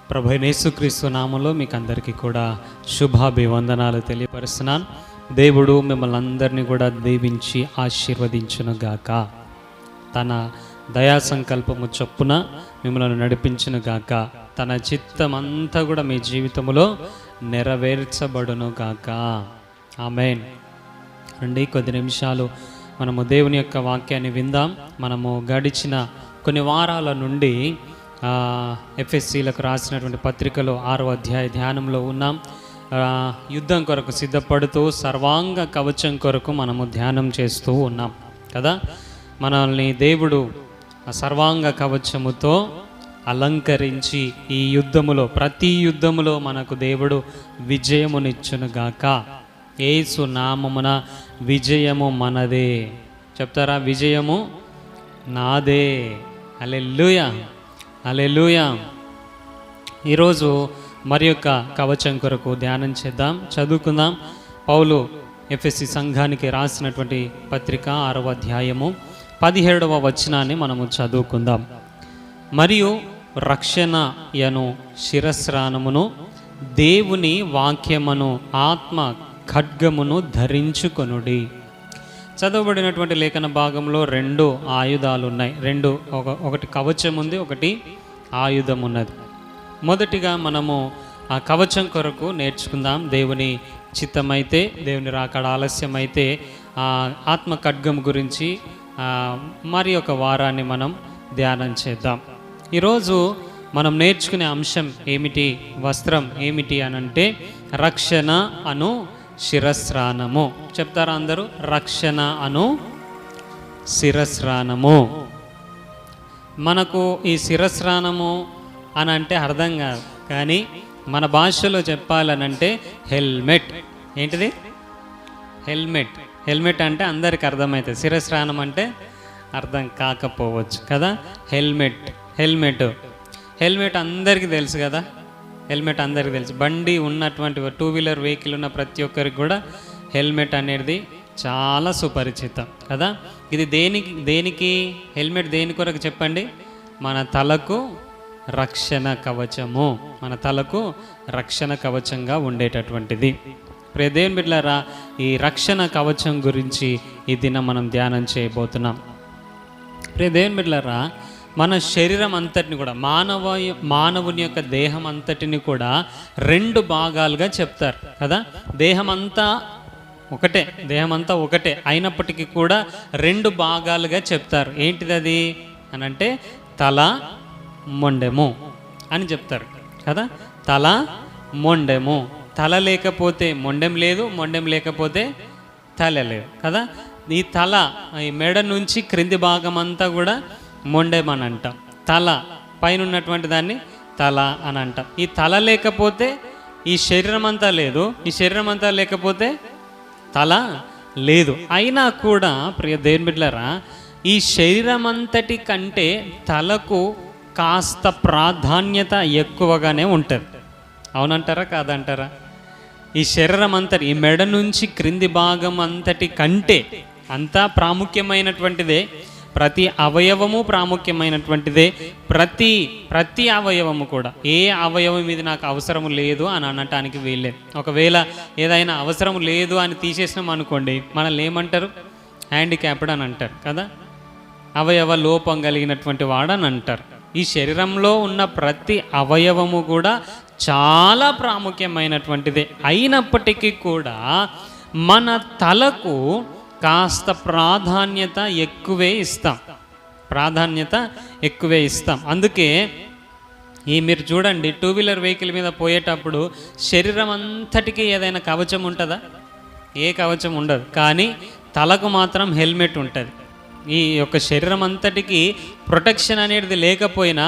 ప్రభువైన యేసుక్రీస్తు నామములో మీకు అందరికీ కూడా శుభాభివందనాలు తెలియపరుస్తున్నాను. దేవుడు మిమ్మల్ని అందరినీ కూడా దీవించి ఆశీర్వదించునుగాక. తన దయా సంకల్పము చొప్పున మిమ్మల్ని నడిపించునుగాక. తన చిత్తమంతా కూడా మీ జీవితంలో నెరవేర్చబడునుగాక. ఆమేన్. రండి, కొద్ది నిమిషాలు మనము దేవుని యొక్క వాక్యాన్ని విందాం. మనము గడిచిన కొన్ని వారాల నుండి ఎఫ్ఎస్సీలకు రాసినటువంటి పత్రికలో 6వ అధ్యాయ ధ్యానంలో ఉన్నాం. యుద్ధం కొరకు సిద్ధపడుతూ సర్వాంగ కవచం కొరకు మనము ధ్యానం చేస్తూ ఉన్నాం కదా. మనల్ని దేవుడు సర్వాంగ కవచముతో అలంకరించి ఈ యుద్ధములో, ప్రతి యుద్ధములో మనకు దేవుడు విజయమునిచ్చునుగాక. యేసు నామమున విజయము మనదే. చెప్తారా? విజయము నాదే. హల్లెలూయా, హల్లెలూయా. ఈరోజు మరి యొక్క కవచం కొరకు ధ్యానం చేద్దాం, చదువుకుందాం. పౌలు ఎఫెసీ సంఘానికి రాసినటువంటి పత్రిక 6వ అధ్యాయము 17వ వచనాన్ని మనము చదువుకుందాం. మరియు రక్షణయను శిరస్రానమును దేవుని వాక్యమును ఆత్మ ఖడ్గమును ధరించుకొనుడి. చదవబడినటువంటి లేఖన భాగంలో 2 ఆయుధాలు ఉన్నాయి. ఒకటి కవచం ఉంది, ఒకటి ఆయుధం ఉన్నది. మొదటిగా మనము ఆ కవచం కొరకు నేర్చుకుందాం. దేవుని చిత్తమైతే, దేవుని రాకడ ఆలస్యమైతే ఆత్మ ఖడ్గం గురించి మరి ఒక వారాన్ని మనం ధ్యానం చేద్దాం. ఈరోజు మనం నేర్చుకునే అంశం ఏమిటి, వస్త్రం ఏమిటి అనంటే రక్షణ అను శిరస్రానము. చెప్తారా అందరూ? రక్షణ అను శిరస్రానము. మనకు ఈ శిరస్రానము అని అంటే అర్థం కాదు, కానీ మన భాషలో చెప్పాలనంటే హెల్మెట్. ఏంటిది? హెల్మెట్. హెల్మెట్ అంటే అందరికి అర్థమవుతుంది. శిరస్రానం అంటే అర్థం కాకపోవచ్చు కదా. హెల్మెట్, హెల్మెట్, హెల్మెట్ అందరికీ తెలుసు కదా. హెల్మెట్ అందరికీ తెలుసు. బండి ఉన్నటువంటి 2 వీలర్ వెహికల్ ఉన్న ప్రతి ఒక్కరికి కూడా హెల్మెట్ అనేది చాలా సుపరిచితం కదా. ఇది దేనికి హెల్మెట్ దేని కొరకు చెప్పండి? మన తలకు రక్షణ కవచము, మన తలకు రక్షణ కవచంగా ఉండేటటువంటిది. ప్రియ దేవుని బిడ్డలారా, ఈ రక్షణ కవచం గురించి ఈ దినం మనం ధ్యానం చేయబోతున్నాం. ప్రియ దేవుని బిడ్డలారా, మన శరీరం అంతటిని కూడా, మానవుని యొక్క దేహం అంతటిని కూడా 2 భాగాలుగా చెప్తారు కదా. దేహమంతా ఒకటే అయినప్పటికీ కూడా 2 భాగాలుగా చెప్తారు. ఏంటిది అది అనంటే తల, మొండెము అని చెప్తారు కదా. తల, మొండెము. తల లేకపోతే మొండెం లేదు, మొండెం లేకపోతే తల లేదు కదా. ఈ తల, ఈ మెడ నుంచి క్రింది భాగం అంతా కూడా మొండెం అని అంటాం. తల పైన ఉన్నటువంటి దాన్ని తల అని అంటాం. ఈ తల లేకపోతే ఈ శరీరం అంతా లేదు, ఈ శరీరం అంతా లేకపోతే తల లేదు. అయినా కూడా ప్రియ దేవుని బిడ్డలారా, ఈ శరీరం అంతటి కంటే తలకు కాస్త ప్రాధాన్యత ఎక్కువగానే ఉంటుంది. అవునంటారా కాదంటారా? ఈ శరీరం అంతటి, ఈ మెడ నుంచి క్రింది భాగం అంతటి కంటే అంతా ప్రాముఖ్యమైనటువంటిదే. ప్రతి అవయవము ప్రాముఖ్యమైనటువంటిదే. ప్రతి అవయవము కూడా, ఏ అవయవం మీద నాకు అవసరం లేదు అని అనటానికి వీల్లేదు. ఒకవేళ ఏదైనా అవసరం లేదు అని తీసేసినాం అనుకోండి, మనల్ని ఏమంటారు? హ్యాండిక్యాప్డ్ అని అంటారు కదా. అవయవ లోపం కలిగినటువంటి వాడని అంటారు. ఈ శరీరంలో ఉన్న ప్రతి అవయవము కూడా చాలా ప్రాముఖ్యమైనటువంటిదే. అయినప్పటికీ కూడా మన తలకు కాస్త ప్రాధాన్యత ఎక్కువే ఇస్తాం. అందుకే మీరు చూడండి, 2 వీలర్ వెహికల్ మీద పోయేటప్పుడు శరీరం అంతటికీ ఏదైనా కవచం ఉంటుందా? ఏ కవచం ఉండదు. కానీ తలకు మాత్రం హెల్మెట్ ఉంటుంది. ఈ యొక్క శరీరం అంతటికి ప్రొటెక్షన్ అనేది లేకపోయినా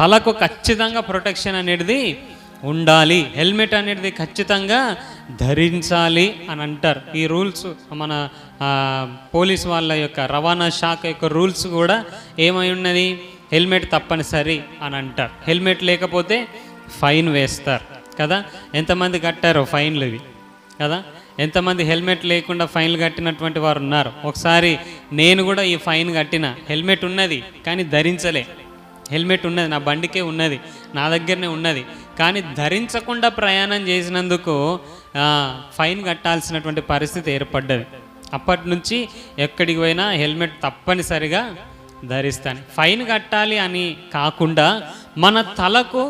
తలకు ఖచ్చితంగా ప్రొటెక్షన్ అనేది ఉండాలి. హెల్మెట్ అనేది ఖచ్చితంగా ధరించాలి అని అంటారు. ఈ రూల్స్ మన పోలీస్ వాళ్ళ యొక్క, రవాణా శాఖ యొక్క రూల్స్ కూడా ఏమై ఉన్నది? హెల్మెట్ తప్పనిసరి అని అంటారు. హెల్మెట్ లేకపోతే ఫైన్ వేస్తారు కదా. ఎంతమంది కట్టారో ఫైన్లు ఇవి కదా. ఎంతమంది హెల్మెట్ లేకుండా ఫైన్లు కట్టినటువంటి వారు ఉన్నారు. ఒకసారి నేను కూడా ఈ ఫైన్ కట్టిన. హెల్మెట్ ఉన్నది కానీ ధరించలే. హెల్మెట్ ఉన్నది, నా బండికే ఉన్నది, నా దగ్గరనే ఉన్నది. కానీ ధరించకుండా ప్రయాణం చేసినందుకు ఫైన్ కట్టాల్సినటువంటి పరిస్థితి ఏర్పడ్డది. అప్పటి నుంచి ఎక్కడికి పోయినా హెల్మెట్ తప్పనిసరిగా ధరిస్తాను. ఫైన్ కట్టాలి అని కాకుండా మన తలకు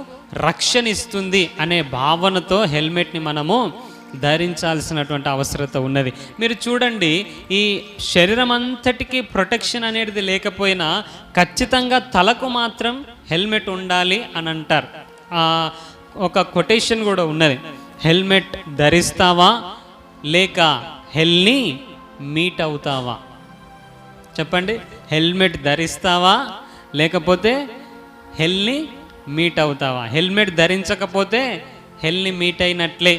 రక్షణ ఇస్తుంది అనే భావనతో హెల్మెట్ని మనము ధరించాల్సినటువంటి అవసరత ఉన్నది. మీరు చూడండి, ఈ శరీరం అంతటికీ ప్రొటెక్షన్ అనేది లేకపోయినా ఖచ్చితంగా తలకు మాత్రం హెల్మెట్ ఉండాలి అని అంటారు. ఒక కొటేషన్ కూడా ఉన్నది, హెల్మెట్ ధరిస్తావా లేక హెల్ని మీట్ అవుతావా? చెప్పండి, హెల్మెట్ ధరిస్తావా లేకపోతే హెల్ని మీట్ అవుతావా? హెల్మెట్ ధరించకపోతే హెల్ని మీట్ అయినట్లే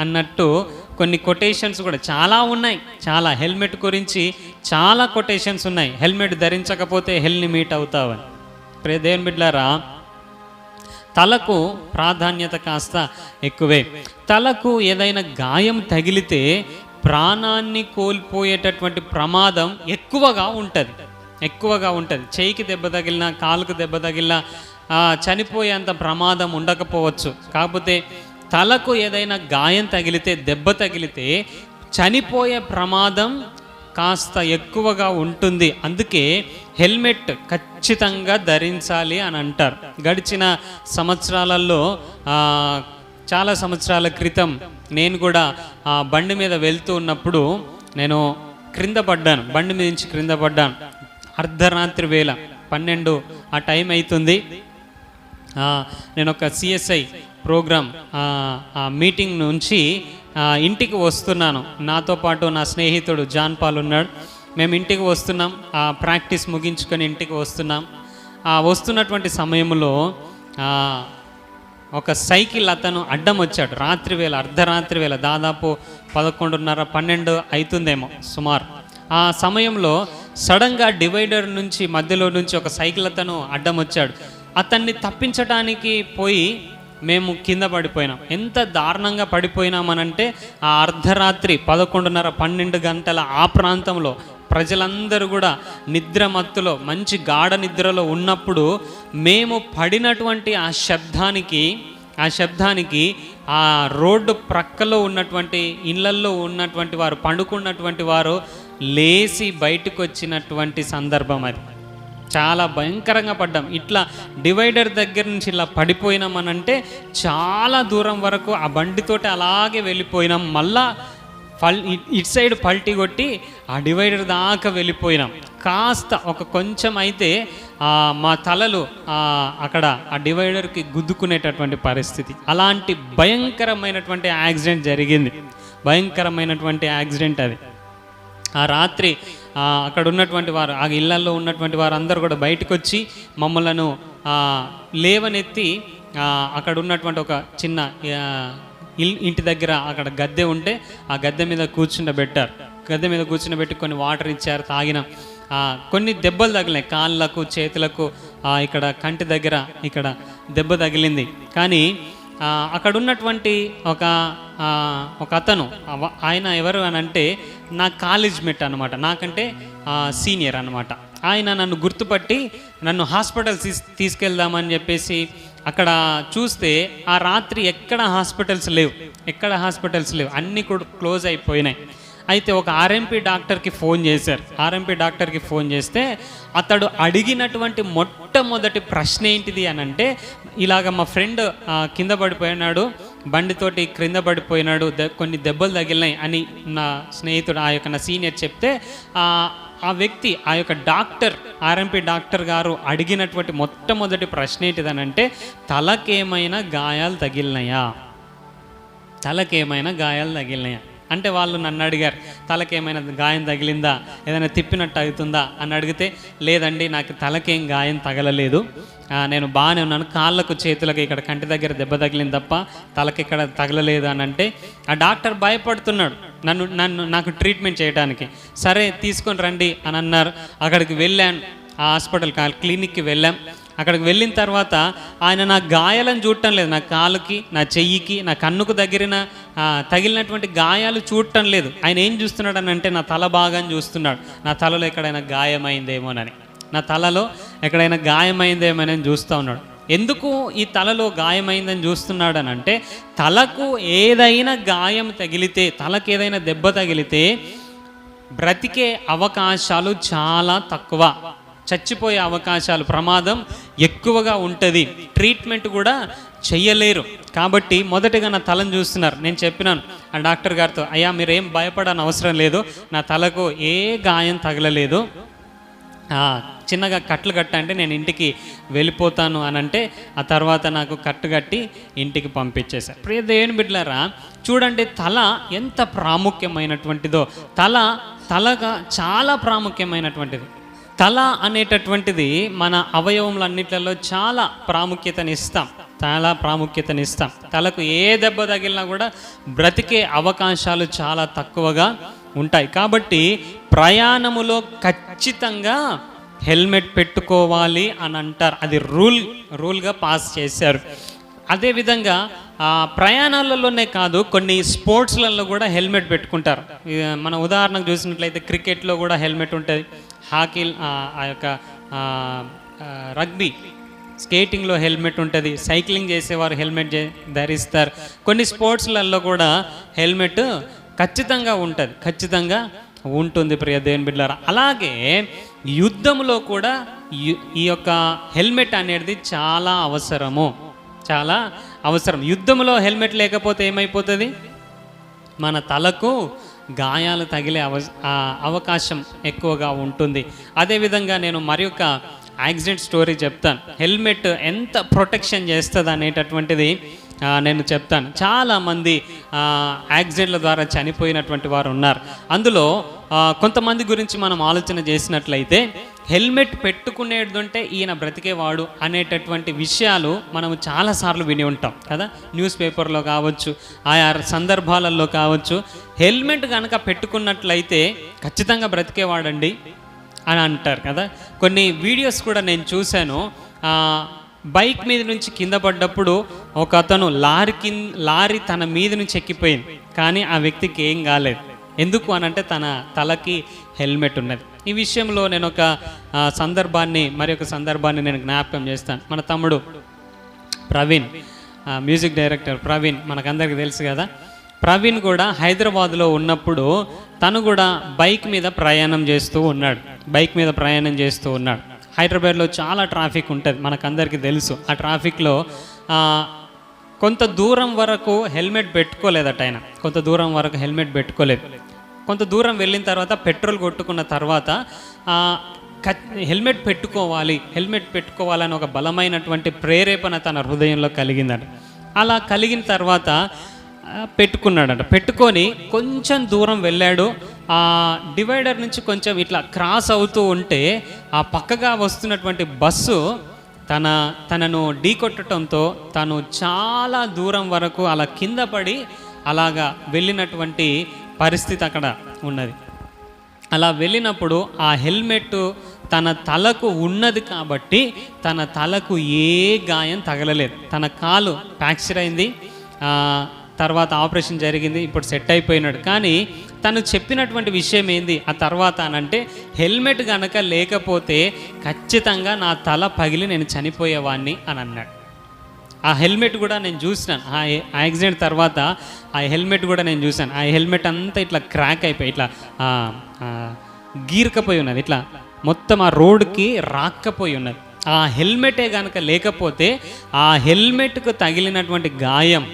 అన్నట్టు కొన్ని కొటేషన్స్ కూడా చాలా ఉన్నాయి. చాలా హెల్మెట్ గురించి చాలా కొటేషన్స్ ఉన్నాయి. Helmet ధరించకపోతే హెల్ని meet అవుతావని. ప్రియ దేవుని బిడ్డలారా, తలకు ప్రాధాన్యత కాస్త ఎక్కువే. తలకు ఏదైనా గాయం తగిలితే ప్రాణాన్ని కోల్పోయేటటువంటి ప్రమాదం ఎక్కువగా ఉంటుంది. చేయికి దెబ్బ తగిలినా, కాలుకు దెబ్బ తగిలినా చనిపోయేంత ప్రమాదం ఉండకపోవచ్చు. కాకపోతే తలకు ఏదైనా గాయం తగిలితే, దెబ్బ తగిలితే చనిపోయే ప్రమాదం కాస్త ఎక్కువగా ఉంటుంది. అందుకే హెల్మెట్ ఖచ్చితంగా ధరించాలి అని అంటారు. గడిచిన సంవత్సరాలలో చాలా సంవత్సరాల క్రితం నేను కూడా బండి మీద వెళ్తూ ఉన్నప్పుడు నేను బండి మీద నుంచి క్రింద పడ్డాను. అర్ధరాత్రి వేళ 12 ఆ టైం అవుతుంది. నేను ఒక సిఎస్ఐ ప్రోగ్రామ్ మీటింగ్ నుంచి ఇంటికి వస్తున్నాను. నాతో పాటు నా స్నేహితుడు జాన్ పాల్ ఉన్నాడు. మేము ఇంటికి వస్తున్నాం, ప్రాక్టీస్ ముగించుకొని ఇంటికి వస్తున్నాం. వస్తున్నటువంటి సమయంలో ఒక సైకిల్ అతను అడ్డం వచ్చాడు. అర్ధరాత్రి వేళ దాదాపు 11:30, 12 అవుతుందేమో సుమారు. ఆ సమయంలో సడన్గా డివైడర్ నుంచి మధ్యలో నుంచి ఒక సైకిల్ అతను అడ్డం వచ్చాడు. అతన్ని తప్పించడానికి పోయి మేము కింద పడిపోయినాం. ఎంత దారుణంగా పడిపోయినామనంటే ఆ అర్ధరాత్రి 11:30, 12 గంటల ఆ ప్రాంతంలో ప్రజలందరూ కూడా నిద్ర మత్తులో, మంచి గాఢ నిద్రలో ఉన్నప్పుడు మేము పడినటువంటి ఆ శబ్దానికి ఆ రోడ్డు ప్రక్కలో ఉన్నటువంటి ఇళ్లల్లో ఉన్నటువంటి వారు, పండుకున్నటువంటి వారు లేచి బయటకు వచ్చినటువంటి సందర్భం అది. చాలా భయంకరంగా పడ్డాం. ఇట్లా డివైడర్ దగ్గర నుంచి ఇలా పడిపోయినామనంటే చాలా దూరం వరకు ఆ బండితోటి అలాగే వెళ్ళిపోయినాం. మళ్ళా ఇటు సైడ్ పల్టీ కొట్టి ఆ డివైడర్ దాకా వెళ్ళిపోయినాం. కాస్త కొంచెం అయితే మా తలలు అక్కడ ఆ డివైడర్కి గుద్దుకునేటటువంటి పరిస్థితి. అలాంటి భయంకరమైనటువంటి యాక్సిడెంట్ జరిగింది. భయంకరమైనటువంటి యాక్సిడెంట్ అది. ఆ రాత్రి అక్కడ ఉన్నటువంటి వారు, ఆ ఇళ్లలో ఉన్నటువంటి వారు అందరూ కూడా బయటకు వచ్చి మమ్మలను లేవనెత్తి అక్కడ ఉన్నటువంటి ఒక చిన్న ఇంటి దగ్గర అక్కడ గద్దె ఉంటే ఆ గద్దె మీద కూర్చుండబెట్టారు. గద్దె మీద కూర్చుండబెట్టి కొన్ని వాటర్ ఇచ్చారు, తాగినాం. కొన్ని దెబ్బలు తగిలినాయి, కాళ్ళకు, చేతులకు, ఇక్కడ కంటి దగ్గర ఇక్కడ దెబ్బ తగిలింది. కానీ అక్కడ ఉన్నటువంటి ఒక అతను, ఆయన ఎవరు అని అంటే నా కాలేజ్ మేట్ అనమాట, నాకంటే సీనియర్ అనమాట. ఆయన నన్ను గుర్తుపట్టి నన్ను హాస్పిటల్ తీసుకెళ్దామని చెప్పేసి అక్కడ చూస్తే ఆ రాత్రి ఎక్కడ హాస్పిటల్స్ లేవు, అన్నీ కూడా క్లోజ్ అయిపోయినాయి. అయితే ఒక ఆర్ఎంపీ డాక్టర్కి ఫోన్ చేశారు. ఆర్ఎంపీ డాక్టర్కి ఫోన్ చేస్తే అతడు అడిగినటువంటి మొట్టమొదటి ప్రశ్న ఏంటిది అని అంటే, ఇలాగ మా ఫ్రెండ్ కింద పడిపోయినాడు, బండితోటి క్రింద పడిపోయినాడు, కొన్ని దెబ్బలు తగిలినాయి అని నా స్నేహితుడు, ఆ యొక్క నా సీనియర్ చెప్తే ఆ వ్యక్తి, ఆ యొక్క డాక్టర్, ఆర్ఎంపీ డాక్టర్ గారు అడిగినటువంటి మొట్టమొదటి ప్రశ్న ఏంటిదనంటే, తలకేమైనా గాయాలు తగిలినాయా అంటే వాళ్ళు నన్ను అడిగారు, తలకేమైనా గాయం తగిలిందా, ఏదైనా తిప్పినట్టు అవుతుందా అని అడిగితే, లేదండి నాకు తలకేం గాయం తగలలేదు, నేను బాగానే ఉన్నాను, కాళ్ళకు చేతులకు ఇక్కడ కంటి దగ్గర దెబ్బ తగిలింది తప్ప తలకి ఇక్కడ తగలలేదు అని అంటే ఆ డాక్టర్ భయపడుతున్నాడు నాకు ట్రీట్మెంట్ చేయడానికి. సరే తీసుకొని రండి అని అన్నారు. అక్కడికి వెళ్ళాను, ఆ హాస్పిటల్ క్లినిక్కి వెళ్ళాం. అక్కడికి వెళ్ళిన తర్వాత ఆయన నా గాయాలను చూడటం లేదు, నా కాలుకి, నా చెయ్యికి, నా కన్నుకు తగిలినటువంటి గాయాలు చూడటం లేదు. ఆయన ఏం చూస్తున్నాడు అని అంటే నా తల భాగాన్ని చూస్తున్నాడు, నా తలలో ఎక్కడైనా గాయమైందేమోనని. నా తలలో ఎక్కడైనా గాయమైందేమని చూస్తూ ఉన్నాడు. ఎందుకు ఈ తలలో గాయమైందని చూస్తున్నాడు అని అంటే, తలకు ఏదైనా గాయం తగిలితే, తలకు ఏదైనా దెబ్బ తగిలితే బ్రతికే అవకాశాలు చాలా తక్కువ, చచ్చిపోయే అవకాశాలు, ప్రమాదం ఎక్కువగా ఉంటుంది, ట్రీట్మెంట్ కూడా చెయ్యలేరు. కాబట్టి మొదటిగా నా తలను చూస్తున్నారు. నేను చెప్పినాను ఆ డాక్టర్ గారితో, అయ్యా మీరేం భయపడని అవసరం లేదు, నా తలకు ఏ గాయం తగలలేదు, చిన్నగా కట్లు కట్టంటే నేను ఇంటికి వెళ్ళిపోతాను అని అంటే, ఆ తర్వాత నాకు కట్టు కట్టి ఇంటికి పంపించేశారు. ప్రియ దేవుని బిడ్డలారా, చూడండి తల ఎంత ప్రాముఖ్యమైనటువంటిదో. తలగా చాలా ప్రాముఖ్యమైనటువంటిది. తల అనేటటువంటిది మన అవయవములన్నిట్లలో చాలా ప్రాముఖ్యతనిస్తాం. తలకు ఏ దెబ్బ తగిలినా కూడా బ్రతికే అవకాశాలు చాలా తక్కువగా ఉంటాయి. కాబట్టి ప్రయాణములో ఖచ్చితంగా హెల్మెట్ పెట్టుకోవాలి అని అంటారు. అది రూల్గా పాస్ చేశారు. అదేవిధంగా ప్రయాణాలలోనే కాదు, కొన్ని స్పోర్ట్స్లలో కూడా హెల్మెట్ పెట్టుకుంటారు. మన ఉదాహరణకు చూసినట్లయితే క్రికెట్లో కూడా హెల్మెట్ ఉంటుంది, హాకీ, ఆ యొక్క రగ్బీ, స్కేటింగ్లో హెల్మెట్ ఉంటుంది, సైక్లింగ్ చేసేవారు హెల్మెట్ ధరిస్తారు. కొన్ని స్పోర్ట్స్లలో కూడా హెల్మెట్ ఖచ్చితంగా ఉంటుంది ప్రియ దేవుని బిడ్డలారా. అలాగే యుద్ధంలో కూడా ఈ యొక్క హెల్మెట్ అనేది చాలా అవసరం. యుద్ధంలో హెల్మెట్ లేకపోతే ఏమైపోతుంది? మన తలకు గాయాలు తగిలే అవకాశం ఎక్కువగా ఉంటుంది. అదేవిధంగా నేను మరొక యాక్సిడెంట్ స్టోరీ చెప్తాను. హెల్మెట్ ఎంత ప్రొటెక్షన్ చేస్తుంది అనేటటువంటిది నేను చెప్తాను. చాలామంది యాక్సిడెంట్ల ద్వారా చనిపోయినటువంటి వారు ఉన్నారు. అందులో కొంతమంది గురించి మనం ఆలోచన చేసినట్లయితే, హెల్మెట్ పెట్టుకునేదంటే ఈయన బ్రతికేవాడు అనేటటువంటి విషయాలు మనము చాలాసార్లు విని ఉంటాం కదా. న్యూస్ పేపర్లో కావచ్చు, ఆయా సందర్భాలలో కావచ్చు, హెల్మెట్ కనుక పెట్టుకున్నట్లయితే ఖచ్చితంగా బ్రతికేవాడండి అని అంటారు కదా. కొన్ని వీడియోస్ కూడా నేను చూశాను. బైక్ మీద నుంచి కింద పడ్డప్పుడు ఒక అతను లారీ తన మీద నుంచి ఎక్కిపోయింది, కానీ ఆ వ్యక్తికి ఏం కాలేదు. ఎందుకు అనంటే తన తలకి హెల్మెట్ ఉన్నది. ఈ విషయంలో నేను ఒక సందర్భాన్ని నేను జ్ఞాపకం చేస్తాను. మన తమ్ముడు ప్రవీణ్, మ్యూజిక్ డైరెక్టర్ ప్రవీణ్, మనకందరికీ తెలుసు కదా. ప్రవీణ్ కూడా హైదరాబాద్లో ఉన్నప్పుడు తను కూడా బైక్ మీద ప్రయాణం చేస్తూ ఉన్నాడు. హైదరాబాద్లో చాలా ట్రాఫిక్ ఉంటుంది, మనకందరికీ తెలుసు. ఆ ట్రాఫిక్లో కొంత దూరం వరకు హెల్మెట్ పెట్టుకోలేదట ఆయన. కొంత దూరం వెళ్ళిన తర్వాత పెట్రోల్ కొట్టుకున్న తర్వాత హెల్మెట్ పెట్టుకోవాలని ఒక బలమైనటువంటి ప్రేరేపణ తన హృదయంలో కలిగిందట. అలా కలిగిన తర్వాత పెట్టుకున్నాడట. పెట్టుకొని కొంచెం దూరం వెళ్ళాడు. ఆ డివైడర్ నుంచి కొంచెం ఇట్లా క్రాస్ అవుతూ ఉంటే ఆ పక్కగా వస్తున్నటువంటి బస్సు తనను ఢీకొట్టడంతో తను చాలా దూరం వరకు అలా కింద పడి అలాగా వెళ్ళినటువంటి పరిస్థితి అక్కడ ఉన్నది. అలా వెళ్ళినప్పుడు ఆ హెల్మెట్ తన తలకు ఉన్నది కాబట్టి తన తలకు ఏ గాయం తగలలేదు. తన కాలు ఫ్రాక్చర్ అయింది, తర్వాత ఆపరేషన్ జరిగింది, ఇప్పుడు సెట్ అయిపోయినాడు. కానీ తను చెప్పినటువంటి విషయం ఏంది ఆ తర్వాత అనంటే, హెల్మెట్ కనుక లేకపోతే ఖచ్చితంగా నా తల పగిలి నేను చనిపోయేవాడిని అని అన్నాడు. ఆ హెల్మెట్ కూడా నేను చూసినాను. ఆ యాక్సిడెంట్ తర్వాత ఆ హెల్మెట్ కూడా నేను చూశాను. ఆ హెల్మెట్ అంతా ఇట్లా క్రాక్ అయిపోయి ఇట్లా గీరకపోయి ఉన్నది, ఇట్లా మొత్తం ఆ రోడ్డుకి రాక్కపోయి ఉన్నది. ఆ హెల్మెటే కనుక లేకపోతే ఆ హెల్మెట్కు తగిలినటువంటి గాయం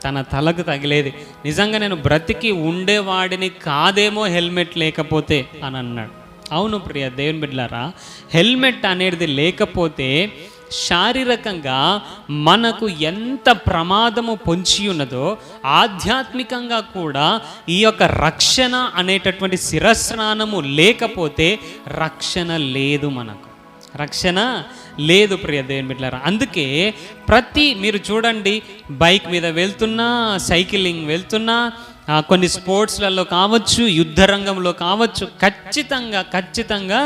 తన తలకు తగిలేది. నిజంగా నేను బ్రతికి ఉండేవాడిని కాదేమో హెల్మెట్ లేకపోతే అని అన్నాడు. అవును ప్రియ దేవుని బిడ్డలారా, హెల్మెట్ అనేది లేకపోతే శారీరకంగా మనకు ఎంత ప్రమాదము పొంచి ఉన్నదో, ఆధ్యాత్మికంగా కూడా ఈ యొక్క రక్షణ అనేటటువంటి శిరస్నానము లేకపోతే రక్షణ లేదు, మనకు రక్షణ లేదు ప్రియ దేవుని బిడ్డలారా. అందుకే మీరు చూడండి, బైక్ మీద వెళ్తున్నా, సైక్లింగ్ వెళ్తున్నా, కొన్ని స్పోర్ట్స్లలో కావచ్చు, యుద్ధ రంగంలో కావచ్చు, ఖచ్చితంగా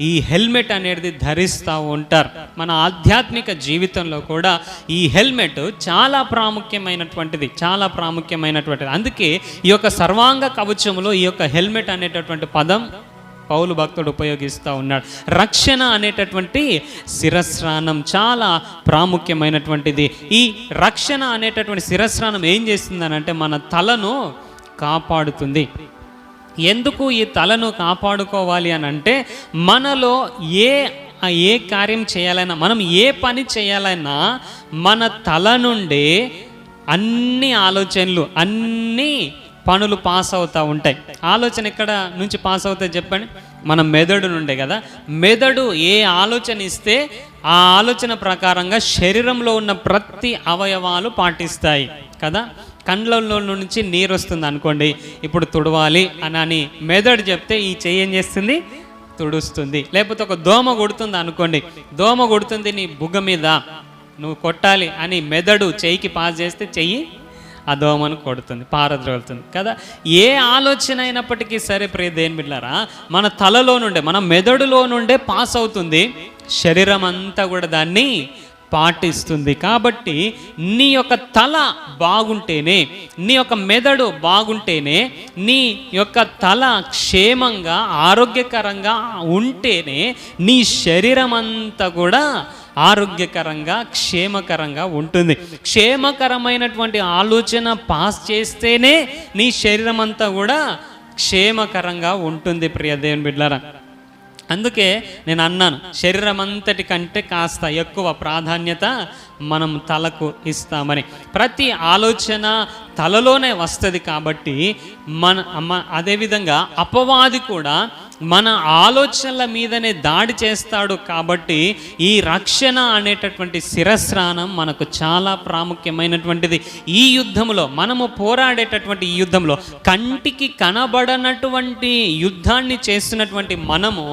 ఈ హెల్మెట్ అనేది ధరిస్తూ ఉంటారు. మన ఆధ్యాత్మిక జీవితంలో కూడా ఈ హెల్మెట్ చాలా ప్రాముఖ్యమైనటువంటిది. అందుకే ఈ యొక్క సర్వాంగ కవచంలో ఈ యొక్క హెల్మెట్ అనేటటువంటి పదం పౌలు భక్తుడు ఉపయోగిస్తూ ఉన్నాడు. రక్షణ అనేటటువంటి శిరస్నానం చాలా ప్రాముఖ్యమైనటువంటిది. ఈ రక్షణ అనేటటువంటి శిరస్నానం ఏం చేస్తుందనంటే మన తలను కాపాడుతుంది. ఎందుకు ఈ తలను కాపాడుకోవాలి అని అంటే మనలో ఏ కార్యం చేయాలన్నా, మనం ఏ పని చేయాలన్నా మన తల నుండే అన్ని ఆలోచనలు, అన్ని పనులు పాస్ అవుతూ ఉంటాయి. ఆలోచన ఎక్కడ నుంచి పాస్ అవుతాయి చెప్పండి? మన మెదడు నుండే కదా. మెదడు ఏ ఆలోచన ఇస్తే ఆ ఆలోచన ప్రకారంగా శరీరంలో ఉన్న ప్రతి అవయవాలు పాటిస్తాయి కదా. కండ్లలో నుంచి నీరు వస్తుంది అనుకోండి, ఇప్పుడు తుడవాలి అని మెదడు చెప్తే ఈ చెయ్యి ఏం చేస్తుంది? తుడుస్తుంది. లేకపోతే ఒక దోమ కొడుతుంది అనుకోండి, దోమ కొడుతుంది నీ బుగ్గ మీద, నువ్వు కొట్టాలి అని మెదడు చెయ్యికి పాస్ చేస్తే చెయ్యి ఆ దోమను కొడుతుంది, పారద్రోలుతుంది కదా. ఏ ఆలోచన అయినప్పటికీ సరే ప్రియ దేవుని బిడ్డలారా, మన తలలో నుండే, మన మెదడులో నుండే పాస్ అవుతుంది, శరీరం అంతా కూడా దాన్ని పాటిస్తుంది. కాబట్టి నీ యొక్క తల బాగుంటేనే, నీ యొక్క మెదడు బాగుంటేనే, నీ యొక్క తల క్షేమంగా ఆరోగ్యకరంగా ఉంటేనే నీ శరీరం అంతా కూడా ఆరోగ్యకరంగా క్షేమకరంగా ఉంటుంది. క్షేమకరమైనటువంటి ఆలోచన పాస్ చేస్తేనే నీ శరీరం అంతా కూడా క్షేమకరంగా ఉంటుంది ప్రియ దేవుని బిడ్డలారా. అందుకే నేను అన్నాను, శరీరం అంతటి కంటే కాస్త ఎక్కువ ప్రాధాన్యత మనం తలకు ఇస్తామని. ప్రతి ఆలోచన తలలోనే వస్తుంది కాబట్టి అదేవిధంగా అపవాది కూడా మన ఆలోచనల మీదనే దాడి చేస్తాడు. కాబట్టి ఈ రక్షణ అనేటటువంటి శిరస్నానం మనకు చాలా ప్రాముఖ్యమైనటువంటిది. ఈ యుద్ధంలో మనము పోరాడేటటువంటి ఈ యుద్ధంలో కంటికి కనబడనటువంటి యుద్ధాన్ని చేస్తున్నటువంటి మనము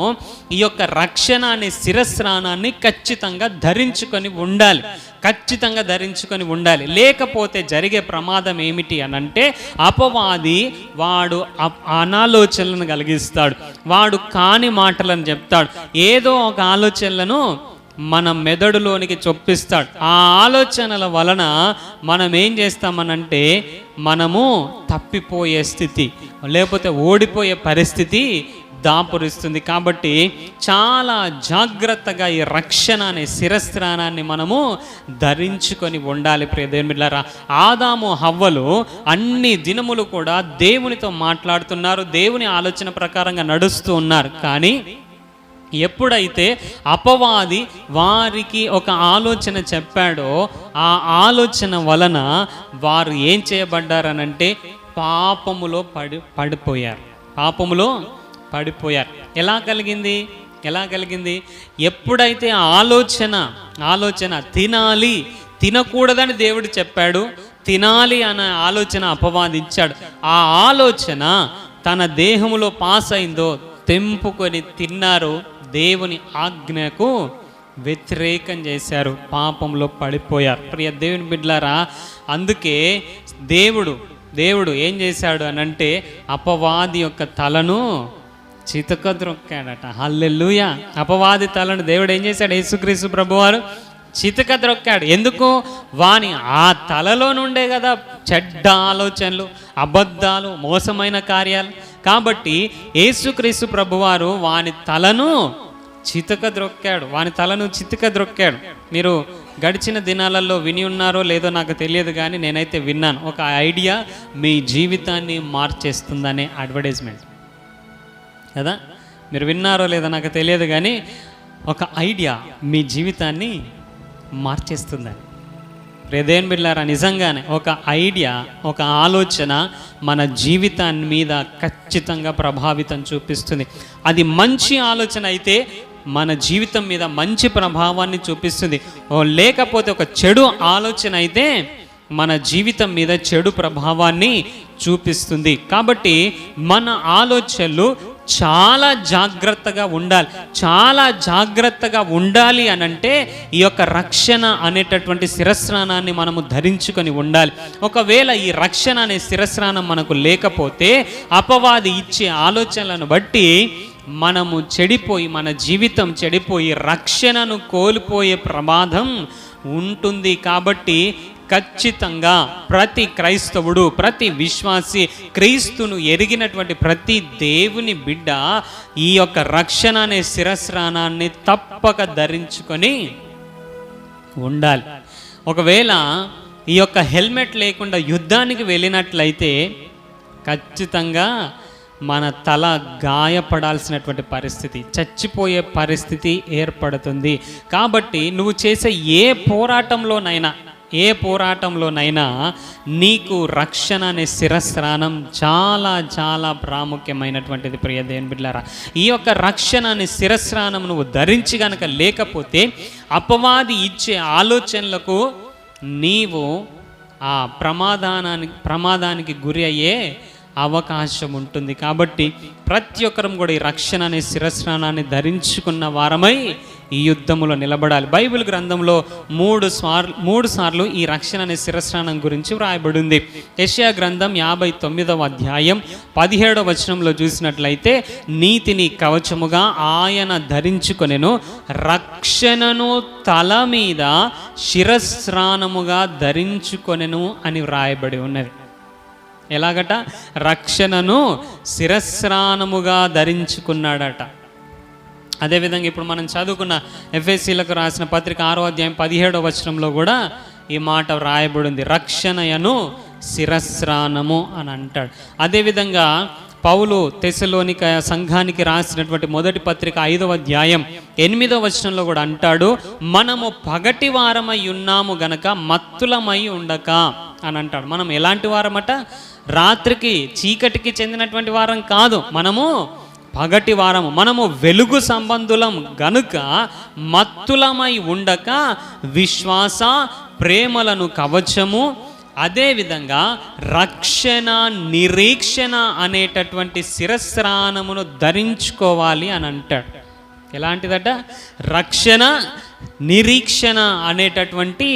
ఈ యొక్క రక్షణ అనే శిరస్నానాన్ని ఖచ్చితంగా ధరించుకొని ఉండాలి, ఖచ్చితంగా ధరించుకొని ఉండాలి. లేకపోతే జరిగే ప్రమాదం ఏమిటి అనంటే అపవాది వాడు అనాలోచనలను కలిగిస్తాడు, వాడు కాని మాటలను చెప్తాడు, ఏదో ఒక ఆలోచనలను మన మెదడులోనికి చొప్పిస్తాడు. ఆ ఆలోచనల వలన మనం ఏం చేస్తామనంటే మనము తప్పిపోయే స్థితి, లేకపోతే ఓడిపోయే పరిస్థితి దాపురిస్తుంది. కాబట్టి చాలా జాగ్రత్తగా ఈ రక్షణ అనే శిరస్నానాన్ని మనము ధరించుకొని ఉండాలి ప్రియ దేవుని బిడ్డలారా. ఆదాము హవ్వలు అన్ని దినములు కూడా దేవునితో మాట్లాడుతున్నారు, దేవుని ఆలోచన ప్రకారంగా నడుస్తూ ఉన్నారు. కానీ ఎప్పుడైతే అపవాది వారికి ఒక ఆలోచన చెప్పాడో ఆ ఆలోచన వలన వారు ఏం చేయబడ్డారనంటే పాపములో పడిపోయారు, పాపములో పడిపోయారు. ఎలా కలిగింది? ఎప్పుడైతే ఆలోచన తినాలి, తినకూడదని దేవుడు చెప్పాడు, తినాలి అనే ఆలోచన అపవాదించాడు. ఆ ఆలోచన తన దేహములో పాస్ అయిందో తెంపుకొని తిన్నారు, దేవుని ఆజ్ఞకు వ్యతిరేకం చేశారు, పాపంలో పడిపోయారు. ప్రియ దేవుని బిడ్డలారా, అందుకే దేవుడు ఏం చేశాడు అనంటే అపవాది యొక్క తలను చితకద్రొక్కాడట. హల్లెలూయా. అపవాది తలను దేవుడు ఏం చేశాడు? యేసుక్రీస్తు ప్రభువారు చితకద్రొక్కాడు. ఎందుకు? వాని ఆ తలలో నుండే కదా చెడ్డ ఆలోచనలు, అబద్ధాలు, మోసమైన కార్యాలు. కాబట్టి యేసుక్రీస్తు ప్రభువారు వాని తలను చితకద్రొక్కాడు. మీరు గడిచిన దినాలలో విని ఉన్నారో లేదో నాకు తెలియదు, కానీ నేనైతే విన్నాను. ఒక ఐడియా మీ జీవితాన్ని మార్చేస్తుందనే అడ్వర్టైజ్మెంట్ కదా. మీరు విన్నారో లేదో నాకు తెలియదు, కానీ ఒక ఐడియా మీ జీవితాన్ని మార్చేస్తుందని. ప్రియదేవుని బిడ్డలారా, నిజంగానే ఒక ఐడియా, ఒక ఆలోచన మన జీవితాన్ని మీద ఖచ్చితంగా ప్రభావితం చూపిస్తుంది. అది మంచి ఆలోచన అయితే మన జీవితం మీద మంచి ప్రభావాన్ని చూపిస్తుంది. లేకపోతే ఒక చెడు ఆలోచన అయితే మన జీవితం మీద చెడు ప్రభావాన్ని చూపిస్తుంది. కాబట్టి మన ఆలోచనలు చాలా జాగ్రత్తగా ఉండాలి అనంటే ఈ యొక్క రక్షణ అనేటటువంటి శిరస్నానాన్ని మనము ధరించుకొని ఉండాలి. ఒకవేళ ఈ రక్షణ అనే శిరస్నానం మనకు లేకపోతే అపవాది ఇచ్చే ఆలోచనలను బట్టి మనము చెడిపోయి, మన జీవితం చెడిపోయి రక్షణను కోల్పోయే ప్రమాదం ఉంటుంది. కాబట్టి ఖచ్చితంగా ప్రతి క్రైస్తవుడు, ప్రతి విశ్వాసి, క్రీస్తును ఎరిగినటువంటి ప్రతి దేవుని బిడ్డ ఈ యొక్క రక్షణ అనే శిరస్రానాన్ని తప్పక ధరించుకొని ఉండాలి. ఒకవేళ ఈ యొక్క హెల్మెట్ లేకుండా యుద్ధానికి వెళ్ళినట్లయితే ఖచ్చితంగా మన తల గాయపడాల్సినటువంటి పరిస్థితి, చచ్చిపోయే పరిస్థితి ఏర్పడుతుంది. కాబట్టి నువ్వు చేసే ఏ పోరాటంలోనైనా నీకు రక్షణ అనే శిరస్రానం చాలా చాలా ప్రాముఖ్యమైనటువంటిది. ప్రియ దేవుని బిడ్డలారా, ఈ యొక్క రక్షణ అనే శిరస్రానం నువ్వు ధరించి గనక లేకపోతే అపవాది ఇచ్చే ఆలోచనలకు నీవు ఆ ప్రమాదానికి గురి అయ్యే అవకాశం ఉంటుంది. కాబట్టి ప్రతి ఒక్కరం కూడా ఈ రక్షణ అనే శిరస్నానాన్ని ధరించుకున్న వారమై ఈ యుద్ధములో నిలబడాలి. బైబిల్ గ్రంథంలో మూడు సార్లు ఈ రక్షణ అనే శిరస్నానం గురించి వ్రాయబడింది. యెషయా గ్రంథం 59వ అధ్యాయం 17వ వచనంలో చూసినట్లయితే, నీతిని కవచముగా ఆయన ధరించుకొనెను, రక్షణను తల మీద శిరస్నానముగా ధరించుకొనెను అని వ్రాయబడి ఉన్నది. ఎలాగట? రక్షణను శిరస్నానముగా ధరించుకున్నాడట. అదేవిధంగా ఇప్పుడు మనం చదువుకున్న ఎఫెసీలకు రాసిన పత్రిక 6వ అధ్యాయం 17వ వచనంలో కూడా ఈ మాట వ్రాయబడింది, రక్షణయను శిరస్నానము అని అంటాడు. అదేవిధంగా పౌలు తెస్సలోనిక సంఘానికి రాసినటువంటి మొదటి పత్రిక 5వ అధ్యాయం 8వ వచనంలో కూడా అంటాడు, మనము పగటి వారమై ఉన్నాము గనక మత్తులమై ఉండక అని అంటాడు. మనం ఎలాంటి వారమట? రాత్రికి చీకటికి చెందినటువంటి వారం కాదు, మనము పగటి వారము, మనము వెలుగు సంబంధులం గనుక మత్తులమై ఉండక విశ్వాస ప్రేమలను కవచము, అదేవిధంగా రక్షణ నిరీక్షణ అనేటటువంటి శిరస్నానమును ధరించుకోవాలి అని అంటాడు. ఎలాంటిదట? రక్షణ నిరీక్షణ అనేటటువంటి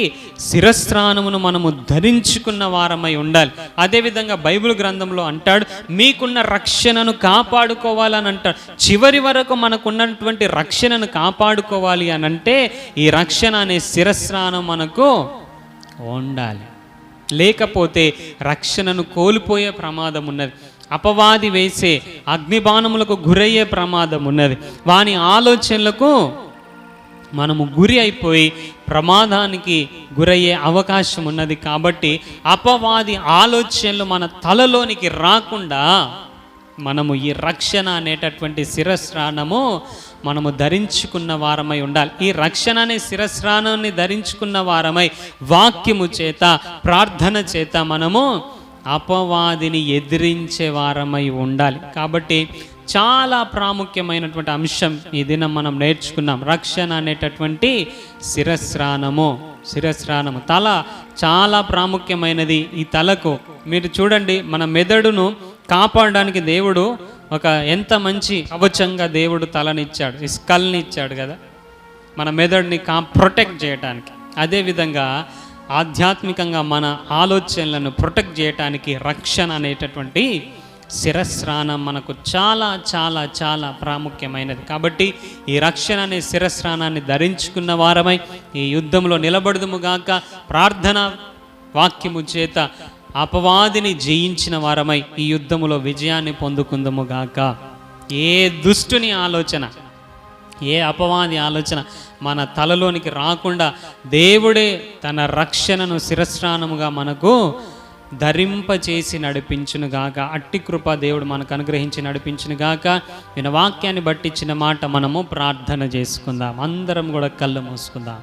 శిరస్నానమును మనము ధరించుకున్న వారమై ఉండాలి. అదేవిధంగా బైబిల్ గ్రంథంలో అంటాడు, మీకున్న రక్షణను కాపాడుకోవాలని అంటాడు. చివరి వరకు మనకున్నటువంటి రక్షణను కాపాడుకోవాలి అని అంటే ఈ రక్షణ అనే శిరస్నానం మనకు ఉండాలి. లేకపోతే రక్షణను కోల్పోయే ప్రమాదం ఉన్నది. అపవాది వేసే అగ్నిబాణములకు గురయ్యే ప్రమాదం ఉన్నది. వాని ఆలోచనలకు మనము గురి అయిపోయి ప్రమాదానికి గురయ్యే అవకాశం ఉన్నది. కాబట్టి అపవాది ఆలోచనలు మన తలలోనికి రాకుండా మనము ఈ రక్షణ అనేటటువంటి శిరస్నానము మనము ధరించుకున్న వారమై ఉండాలి. ఈ రక్షణ అనే శిరస్నానాన్ని ధరించుకున్న వారమై వాక్యము చేత, ప్రార్థన చేత మనము అపవాదిని ఎదిరించే వారమై ఉండాలి. కాబట్టి చాలా ప్రాముఖ్యమైనటువంటి అంశం ఈ దినం మనం నేర్చుకున్నాం. రక్షణ అనేటటువంటి శిరస్నానము. తల చాలా ప్రాముఖ్యమైనది. ఈ తలకు మీరు చూడండి, మన మెదడును కాపాడడానికి దేవుడు ఎంత మంచి కవచంగా దేవుడు తలనిచ్చాడు, ఈ స్కల్ని ఇచ్చాడు కదా, మన మెదడుని ప్రొటెక్ట్ చేయడానికి. అదేవిధంగా ఆధ్యాత్మికంగా మన ఆలోచనలను ప్రొటెక్ట్ చేయడానికి రక్షణ అనేటటువంటి శిరస్నానం మనకు చాలా చాలా చాలా ప్రాముఖ్యమైనది. కాబట్టి ఈ రక్షణ అనే శిరస్నానాన్ని ధరించుకున్న వారమై ఈ యుద్ధంలో నిలబడుదుముగాక. ప్రార్థన వాక్యము చేత అపవాదిని జయించిన వారమై ఈ యుద్ధములో విజయాన్ని పొందుకుందుముగాక. ఏ దుష్టుని ఆలోచన, ఏ అపవాది ఆలోచన మన తలలోనికి రాకుండా దేవుడే తన రక్షణను శిరస్నానముగా మనకు ధరింపచేసి నడిపించునుగాక. అట్టి కృప దేవుడు మనకు అనుగ్రహించి నడిపించునుగాక. ఈయన వాక్యాన్ని బట్టి ఇచ్చిన మాట మనము ప్రార్థన చేసుకుందాం. అందరం కూడా కళ్ళు మూసుకుందాం.